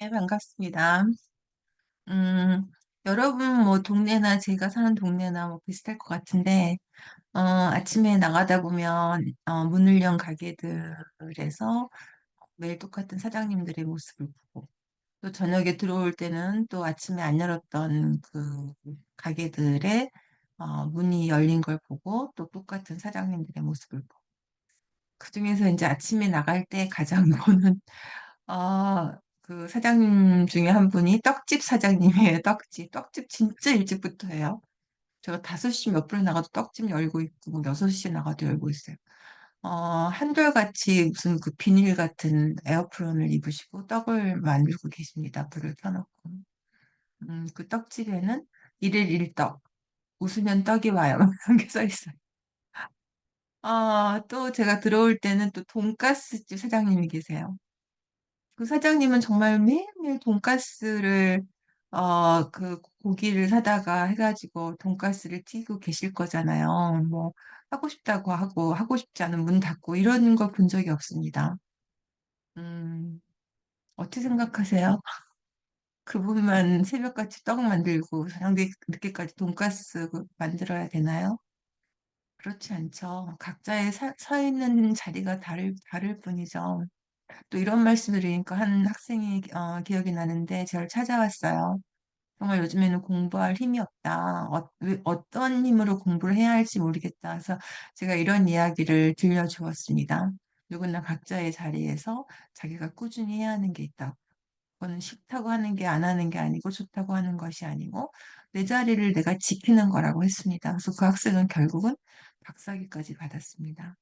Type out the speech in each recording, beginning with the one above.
네, 반갑습니다. 음, 여러분 뭐 동네나 제가 사는 동네나 뭐 비슷할 것 같은데, 아침에 나가다 보면, 문을 연 가게들에서 매일 똑같은 사장님들의 모습을 보고, 또 저녁에 들어올 때는 또 아침에 안 열었던 그 가게들의 문이 열린 걸 보고 또 똑같은 사장님들의 모습을 보고, 그중에서 이제 아침에 나갈 때 가장 보는 그 사장님 중에 한 분이 떡집 사장님이에요. 떡집. 떡집 진짜 일찍부터 해요. 제가 5시 몇 분에 나가도 떡집 열고 있고, 뭐 6시에 나가도 열고 있어요. 한결같이 무슨 그 비닐 같은 에어프론을 입으시고 떡을 만들고 계십니다. 불을 켜놓고. 그 떡집에는 일일 일떡, 웃으면 떡이 와요. 그런 게 써 있어요. 또 제가 들어올 때는 또 돈가스집 사장님이 계세요. 그 사장님은 정말 매일매일 돈가스를 그 고기를 사다가 해가지고 돈가스를 튀고 계실 거잖아요. 뭐 하고 싶다고 하고 하고 싶지 않으면 문 닫고 이런 걸 본 적이 없습니다. 음, 어떻게 생각하세요? 그분만 새벽같이 떡 만들고 저녁 늦게까지 돈가스 만들어야 되나요? 그렇지 않죠. 각자의 서 있는 자리가 다를 뿐이죠. 또 이런 말씀을 드리니까 한 학생이 기억이 나는데 저를 찾아왔어요. 정말 요즘에는 공부할 힘이 없다. 어떤 힘으로 공부를 해야 할지 모르겠다. 그래서 제가 이런 이야기를 들려주었습니다. 누구나 각자의 자리에서 자기가 꾸준히 해야 하는 게 있다. 그거는 싫다고 하는 게 안 하는 게 아니고 좋다고 하는 것이 아니고 내 자리를 내가 지키는 거라고 했습니다. 그래서 그 학생은 결국은 박사학위까지 받았습니다.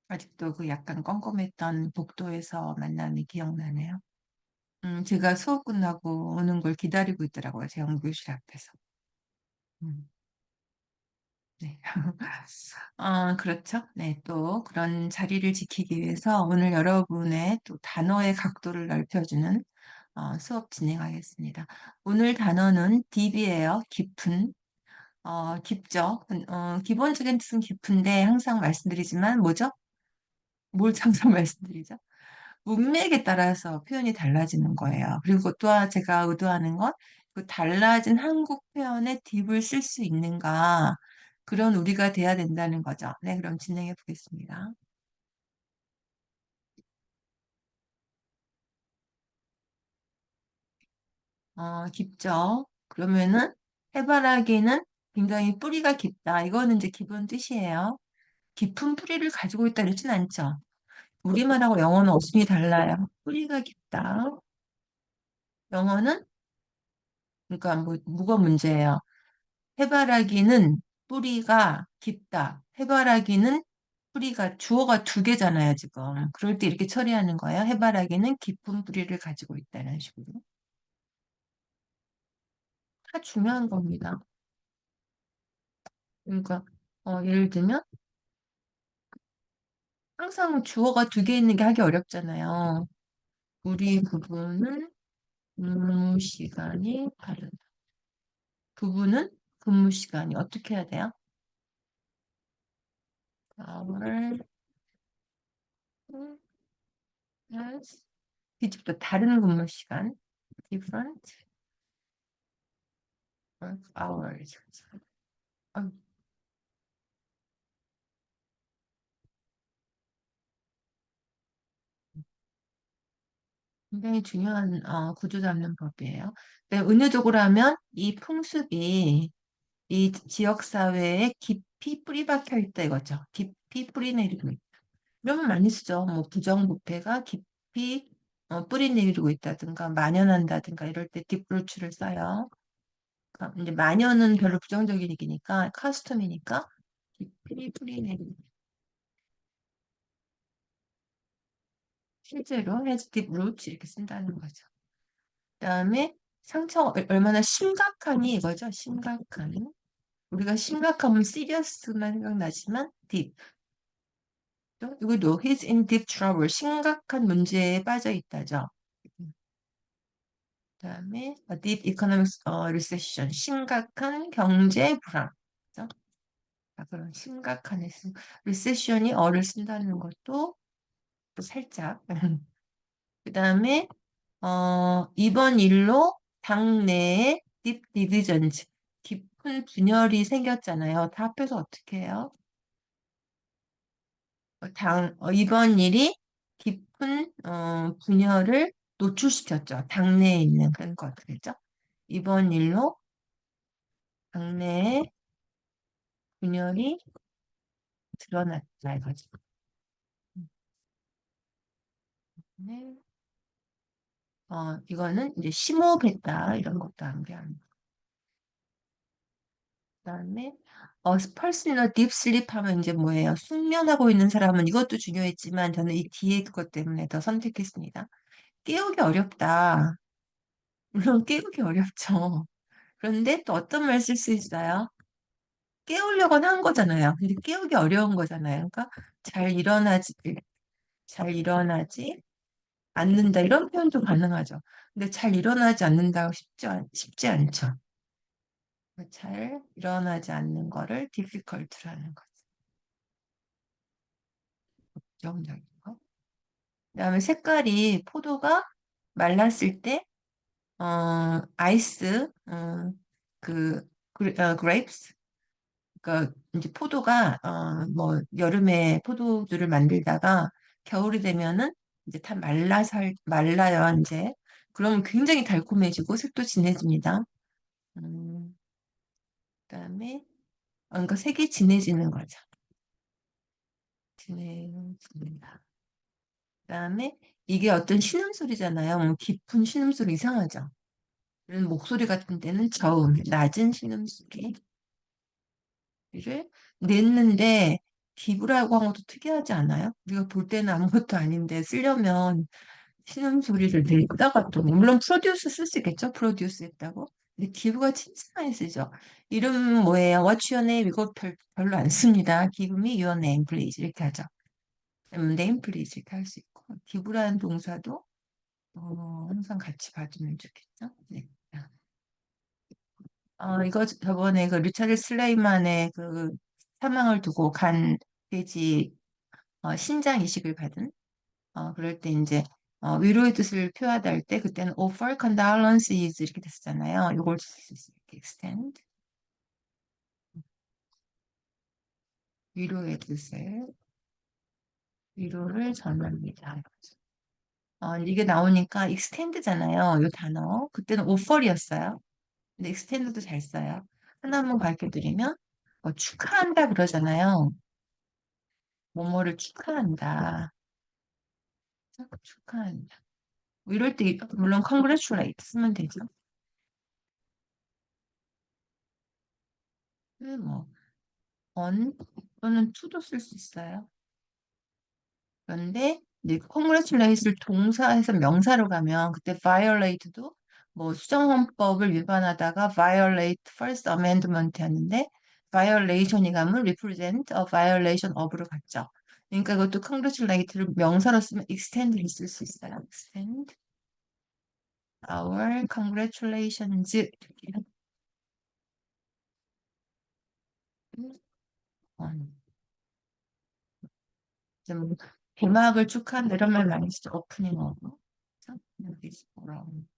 아직도 그 약간 껌껌했던 복도에서 만남이 기억나네요. 제가 수업 끝나고 오는 걸 기다리고 있더라고요. 제 연구실 앞에서. 음, 네. 그렇죠. 네. 또 그런 자리를 지키기 위해서 오늘 여러분의 또 단어의 각도를 넓혀주는 수업 진행하겠습니다. 오늘 단어는 deep이에요. 깊은. 깊죠. 기본적인 뜻은 깊은데 항상 말씀드리지만 뭐죠? 뭘 항상 말씀드리죠? 문맥에 따라서 표현이 달라지는 거예요. 그리고 또한 제가 의도하는 건 그 달라진 한국 표현에 딥을 쓸 수 있는가 그런 우리가 돼야 된다는 거죠. 네, 그럼 진행해 보겠습니다. 깊죠. 그러면은 해바라기는 굉장히 뿌리가 깊다. 이거는 이제 기본 뜻이에요. 깊은 뿌리를 가지고 있다 이러진 않죠. 우리말하고 영어는 어순이 달라요. 뿌리가 깊다. 영어는 그러니까 뭐가 문제예요? 해바라기는 뿌리가 깊다. 해바라기는 뿌리가 주어가 2개잖아요, 지금. 그럴 때 이렇게 처리하는 거예요. 해바라기는 깊은 뿌리를 가지고 있다는 식으로. 다 중요한 겁니다. 그러니까 예를 들면 항상 주어가 2개 있는 게 하기 어렵잖아요. 우리 부부는 근무 시간이 다르다. 부부는 근무 시간이 어떻게 해야 돼요? Our has 뒤집다 다른 근무 시간. Different work hours. 아, 굉장히 중요한 구조 잡는 법이에요. 네, 은유적으로 하면 이 풍습이 이 지역 사회에 깊이 뿌리 박혀 있다 이거죠. 깊이 뿌리 내리고 있다. 이러면 많이 쓰죠. 뭐 부정부패가 깊이 뿌리 내리고 있다든가 만연한다든가 이럴 때 딥루츠를 써요. 그러니까 이제 만연은 별로 부정적인 얘기니까 카스텀이니까 깊이 뿌리 내리고 실제로 has deep roots 이렇게 쓴다는 거죠. 그다음에 상처가 얼마나 심각하니 이거죠. 심각하니. 우리가 심각하면 serious만 생각나지만 deep. 이것도 he's in deep trouble. 심각한 문제에 빠져 있다죠. 그다음에 deep economic recession. 심각한 경제 불황. 그죠? 그런 심각한 recession이 어를 쓴다는 것도 또 살짝. 그다음에 이번 일로 당내에 딥 디비전즈, 깊은 분열이 생겼잖아요. 다 합해서 어떻게 해요? 이번 일이 깊은 분열을 노출시켰죠. 당내에 있는 그런 것들이죠. 이번 일로 당내에 분열이 드러났다 이거죠. 네. 이거는 이제 심호흡했다 이런 것도 암기합니다. 그다음에 퍼스널 딥 슬립 하면 이제 뭐예요? 숙면하고 있는 사람은 이것도 중요했지만 저는 이 뒤에 것 때문에 더 선택했습니다. 깨우기 어렵다. 물론 깨우기 어렵죠. 그런데 또 어떤 말 쓸 수 있어요? 깨우려고는 한 거잖아요. 근데 깨우기 어려운 거잖아요. 그러니까 잘 일어나지, 잘 일어나지 않는다. 이런 표현도 가능하죠. 근데 잘 일어나지 않는다고 쉽지 않죠. 잘 일어나지 않는 거를 difficult라는 거죠. 긍정적인 거. 그다음에 색깔이 포도가 말랐을 때, 아이스, grapes. 그러니까 이제 포도가 뭐 여름에 포도주를 만들다가 겨울이 되면은 이제 다 말라요 이제. 그러면 굉장히 달콤해지고 색도 진해집니다. 음, 그다음에 그러니까 색이 진해지는 거죠. 진해집니다. 그다음에 이게 어떤 신음소리잖아요. 뭐 깊은 신음소리 이상하죠. 이런 목소리 같은 데는 저음, 낮은 신음소리를 냈는데 기부라고 한 것도 특이하지 않아요? 우리가 볼 때는 아무것도 아닌데 쓰려면 신음소리를 냈다가 또 물론 프로듀스 쓸 수 있겠죠? 프로듀스 했다고. 근데 기부가 진짜 많이 쓰죠. 이름 뭐예요? What's your name? 이거 별로 안 씁니다. Give me your name, please. 이렇게 하죠. name, please 이렇게 할 수 있고 기부라는 동사도 항상 같이 봐주면 좋겠죠? 네. 이거 저번에 그 리처드 슬레이만의 그 사망을 두고 간 돼지 신장 이식을 받은 그럴 때 이제 위로의 뜻을 표하다 할 때 그때는 offer condolences 이렇게 됐었잖아요. 이걸 쓸 수 있어요. 이렇게 extend 위로의 뜻을 위로를 전합니다. 이게 나오니까 extend잖아요. 이 단어. 그때는 offer이었어요. 근데 extend도 잘 써요. 하나만 가르쳐드리면 축하한다 그러잖아요. 뭐뭐를 축하한다. 축하한다. 뭐 이럴 때 물론 congratulate 쓰면 되죠. 뭐 on 또는 to도 쓸 수 있어요. 그런데 이제 congratulate를 동사에서 명사로 가면 그때 violate도 뭐 수정헌법을 위반하다가 violate First Amendment였는데 violation이 가면 represent a violation of로 갔죠. 그러니까 이것도 congratulate를 명사로 쓰면 extend를 쓸 수 있어요. extend our congratulations 이렇게. 좀 개막을 축하한다 이런 말 많이 쓰죠. 오프닝하고. 여기 포럼.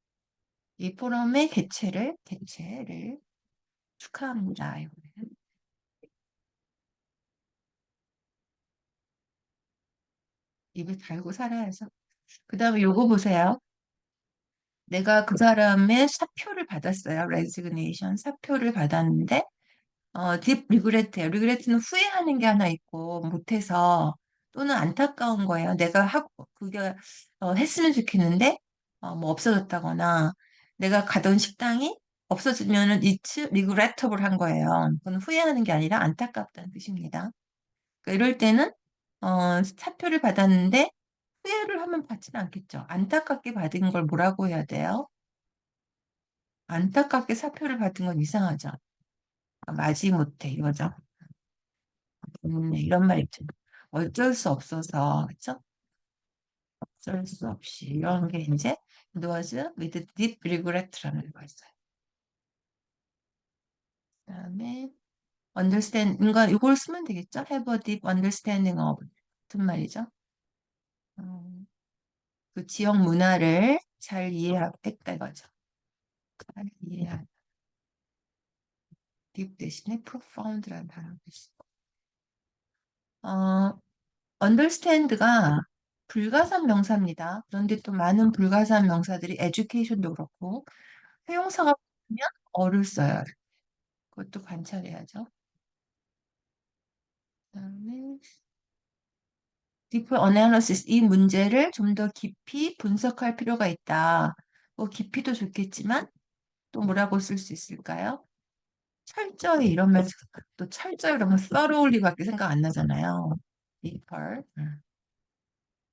이 포럼의 개최를 축하합니다. 이거는. 입에 달고 살아야죠. 그 다음에 요거 보세요. 내가 그 사람의 사표를 받았어요. 레지그네이션 사표를 받았는데 딥 리그레트예요. 리그레트는 후회하는 게 하나 있고 못해서 또는 안타까운 거예요. 내가 하고 그게 했으면 좋겠는데 뭐 없어졌다거나 내가 가던 식당이 없어지면은 it's regrettable 한 거예요. 그건 후회하는 게 아니라 안타깝다는 뜻입니다. 그러니까 이럴 때는 사표를 받았는데 후회를 하면 받지는 않겠죠. 안타깝게 받은 걸 뭐라고 해야 돼요? 안타깝게 사표를 받은 건 이상하죠. 마지못해 이거죠. 이런 말 있죠. 어쩔 수 없어서, 그쵸? 어쩔 수 없이. 이런 게 이제, was with deep regret라는 거 있어요. 그 다음에, understand, 뭔가 이걸 쓰면 되겠죠? have a deep understanding of. 같은 말이죠. 음, 그 지역 문화를 잘 이해했다 이거죠. 잘 이해한. deep 대신에 profound라는 단어가 있어. understand가 불가산 명사입니다. 그런데 또 많은 불가산 명사들이 education도 그렇고 형용사가 붙으면 어를 써요. 그것도 관찰해야죠. 그다음에 deeper analysis 이 문제를 좀 더 깊이 분석할 필요가 있다. 뭐 깊이도 좋겠지만 또 뭐라고 쓸 수 있을까요? 철저히 이러면 또 철저히 이러면 thoroughly밖에 생각 안 나잖아요. deeper.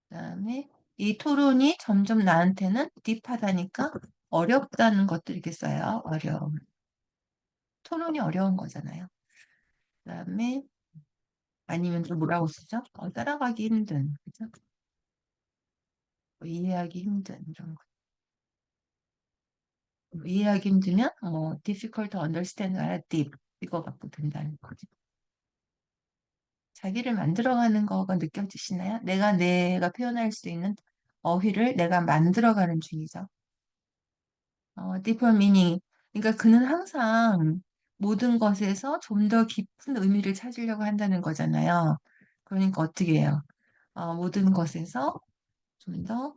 그다음에 이 토론이 점점 나한테는 딥하다니까 어렵다는 것도 이렇게 써요. 어려움. 토론이 어려운 거잖아요. 그다음에 아니면 또 뭐라고 쓰죠? 따라가기 힘든, 그죠? 이해하기 힘든 이런 거. 이해하기 힘들면 뭐 difficult to understand 아니라 deep 이거 갖고 된다는 거죠. 자기를 만들어가는 거가 느껴지시나요? 내가 표현할 수 있는 어휘를 내가 만들어가는 중이죠. deeper meaning. 그러니까 그는 항상 모든 것에서 좀 더 깊은 의미를 찾으려고 한다는 거잖아요. 그러니까 어떻게 해요? 모든 것에서 좀 더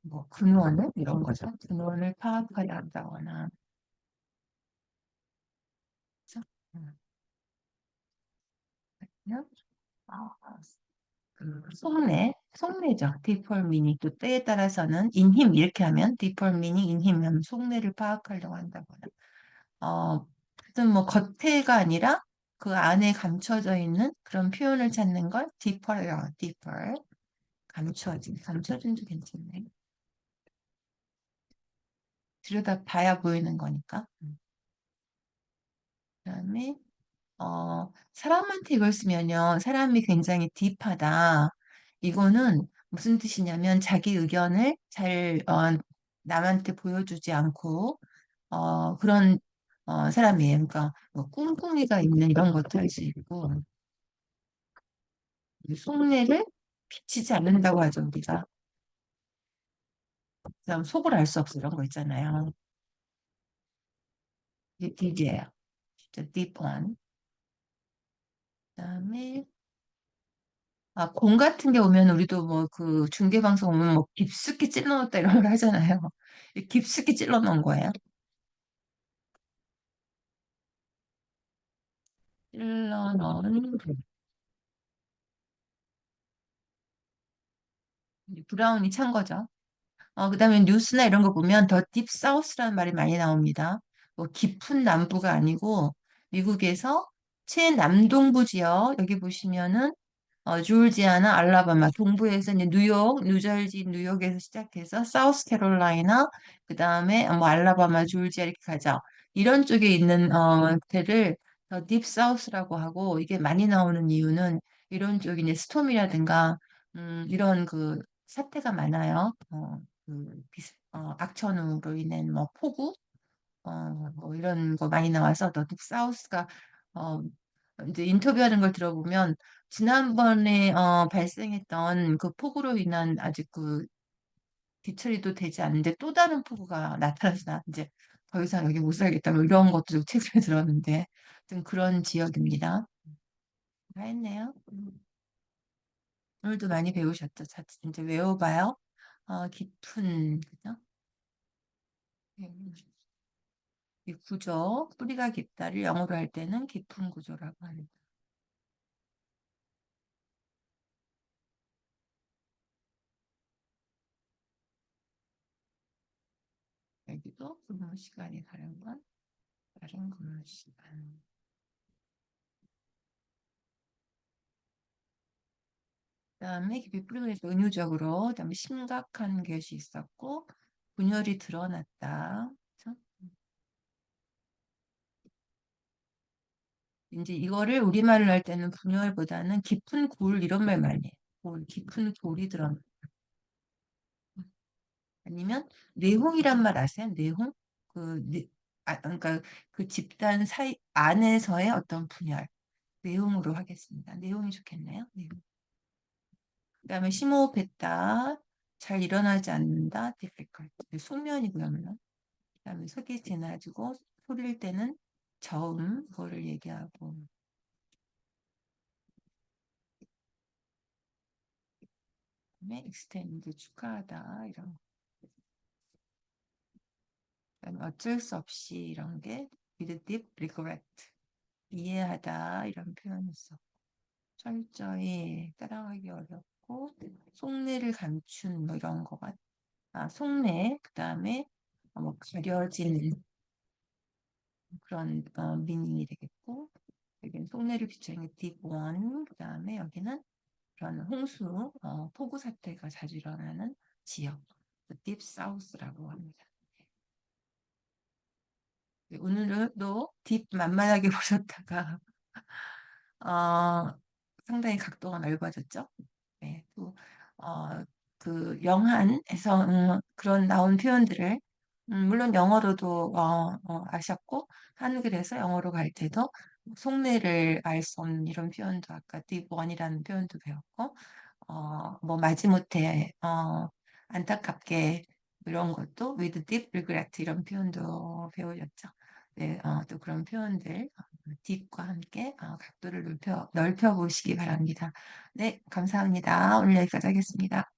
뭐 근원을 이런 거죠. 근원을 파악하려 한다거나. 그렇죠? 그냥 그 속내죠. deeper meaning. 또 때에 따라서는 in him 이렇게 하면 deeper meaning in him 하면 속내를 파악하려고 한다거나. 하여튼 뭐 겉에가 아니라 그 안에 감춰져 있는 그런 표현을 찾는 걸 deeper요. deeper. 감춰진도 괜찮네. 들여다 봐야 보이는 거니까. 그다음에 사람한테 이걸 쓰면요. 사람이 굉장히 딥하다. 이거는 무슨 뜻이냐면 자기 의견을 잘 남한테 보여주지 않고 그런 사람이에요. 그러니까 뭐 꿍꿍이가 있는 이런 것도 할 수 있고 속내를 비치지 않는다고 하죠, 우리가. 그다음 속을 알 수 없어 이런 거 있잖아요. 이게 딥이에요. 진짜 deep one. 그다음에 공 같은 게 오면 우리도 뭐 그 중계 방송 오면 뭐 깊숙이 찔러 넣었다 이런 걸 하잖아요. 깊숙이 찔러 넣은 거예요. 찔러 넣은 브라운이 찬 거죠. 그다음에 뉴스나 이런 거 보면 더 딥 사우스라는 말이 많이 나옵니다. 뭐 깊은 남부가 아니고 미국에서 최남동부 지역 여기 보시면은 조지아나 알라바마 동부에서 이제 뉴욕, 뉴저지, 뉴욕에서 시작해서 사우스캐롤라이나 그다음에 뭐 알라바마, 조지아 이렇게 가죠. 이런 쪽에 있는 데를 더 딥 사우스라고 하고 이게 많이 나오는 이유는 이런 쪽이 이제 스톰이라든가 이런 그 사태가 많아요. 악천후로 인한 뭐 폭우 뭐 이런 거 많이 나와서 더 딥 사우스가 어, 이제 인터뷰하는 걸 들어보면 지난번에 발생했던 그 폭우로 인한 아직 그 뒤처리도 되지 않는데 또 다른 폭우가 나타나서 나 이제 더 이상 여기 못 살겠다 뭐 이런 것도 좀 최근에 들었는데 좀 그런 지역입니다. 다 했네요. 오늘도 많이 배우셨죠? 자, 이제 외워봐요. 깊은 그죠? 음, 이 구조 뿌리가 깊다를 영어로 할 때는 깊은 구조라고 합니다. 여기도 근무 시간이 다른 건 다른 근무 시간. 그다음에 깊이 뿌리가 은유적으로 그다음에 심각한 것이 있었고 분열이 드러났다. 그쵸? 이제 이거를 우리말로 할 때는 분열보다는 깊은 골 이런 말 많이 해요. 골, 깊은 골이 드러나. 아니면 내홍이란 말 아세요? 내홍? 그러니까 그 집단 사이 안에서의 어떤 분열. 내용으로 하겠습니다. 내용이 좋겠네요. 내용. 그다음에 심호흡했다. 잘 일어나지 않는다. difficult. 숙면이고요, 물론. 그다음에 속이 지나지고 소릴 때는 저음, 그거를 얘기하고. 그다음에 extend, 축하하다, 이런. 그다음에 어쩔 수 없이 이런 게 with deep regret. 이해하다, 이런 표현이 있어. 철저히 따라가기 어렵고, 속내를 감춘, 뭐 이런 거 같아. 아, 속내, 그 다음에 뭐 가려진 그런 미닝이 되겠고, 여기는 속내를 비추는 게 deep one, 그 다음에 여기는 그런 홍수, 폭우 사태가 자주 일어나는 지역, deep south라고 합니다. 네, 오늘은 또 딥 만만하게 보셨다가 상당히 각도가 넓어졌죠. 네, 또 그 영한에서 그런 나온 표현들을 물론 영어로도 아셨고 한글에서 영어로 갈 때도 속내를 알 수 없는 이런 표현도 아까 deep one이라는 표현도 배웠고 뭐 마지못해 안타깝게 이런 것도 with deep regret 이런 표현도 배우셨죠. 네, 또 그런 표현들 deep과 함께 각도를 넓혀 보시기 바랍니다. 네, 감사합니다. 오늘 여기까지 하겠습니다.